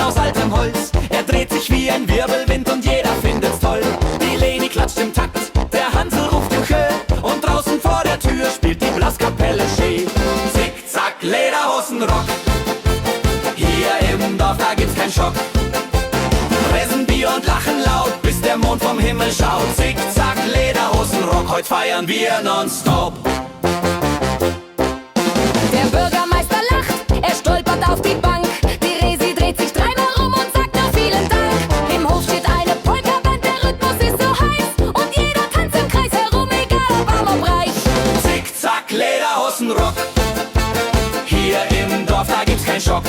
Thron aus altem Holz. Er dreht sich wie ein Wirbelwind und jeder findet's toll. Die Lady klatscht im Takt, der Hansel ruft Juche, und draußen vor der Tür spielt die Blaskapelle schee. Zickzack, Lederhosenrock, hier im Dorf, da gibt's keinen Schock. Pressen Bier und lachen laut, bis der Mond vom Himmel schaut. Zickzack, Lederhosenrock, heute feiern wir nonstop. Der Bürgermeister lacht, er stolpert auf die Bank. Die Resi dreht sich dreimal rum und sagt nur vielen Dank. Im Hof steht eine Polkaband, der Rhythmus ist so heiß, und jeder tanzt im Kreis herum, egal ob arm ob reich. Zickzack, Lederhosenrock, hier im Dorf, da gibt's keinen Schock.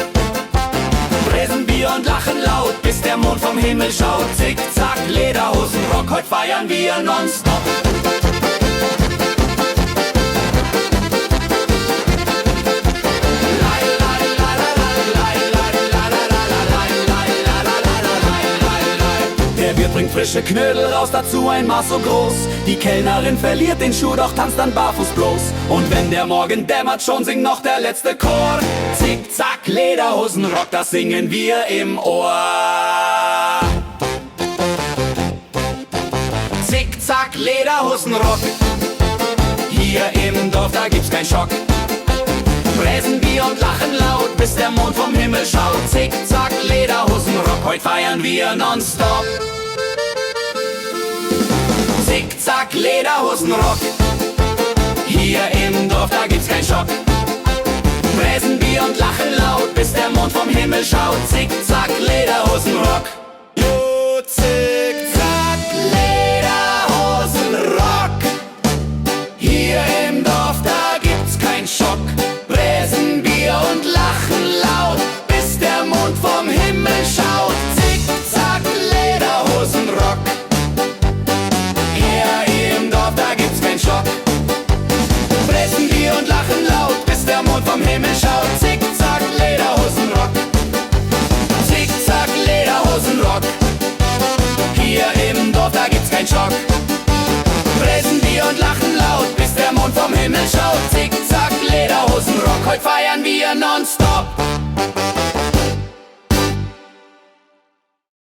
Pressen Bier und lachen laut, bis der Mond vom Himmel schaut. Zickzack, Lederhosenrock, heute feiern wir nonstop. Der Wirt bringt frische Knödel raus, dazu ein Maß so groß. Die Kellnerin verliert den Schuh, doch tanzt dann barfuß bloß. Und wenn der Morgen dämmert, schon singt noch der letzte Chor. Zickzack, Lederhosenrock, das singen wir im Ohr. Zickzack, Lederhosenrock, hier im Dorf, da gibt's keinen Schock. Pressen Bier und lachen laut, bis der Mond vom Himmel schaut. Zickzack, Lederhosenrock, heute feiern wir nonstop. Zickzack, Lederhosenrock, hier im Dorf, da gibt's keinen Schock. Pressen Bier und lachen laut, bis der Mond vom Himmel schaut. Zickzack, Lederhosenrock. Jo, zickzack, Lederhosenrock, hier im Dorf, da gibt's keinen Schock. Pressen Bier und lachen laut, bis der Mond vom Himmel schaut. Zickzack, Lederhosenrock, hier im Dorf, da gibt's keinen Schock. Pressen Bier und lachen laut, bis der Mond vom Himmel schaut. Zickzack, Lederhosenrock, Zickzack, Lederhosenrock, hier im Dorf, da gibt's keinen Schock. Pressen Bier und lachen laut, bis der Mond vom Himmel schaut. Zickzack, Lederhosenrock, heute feiern wir nonstop.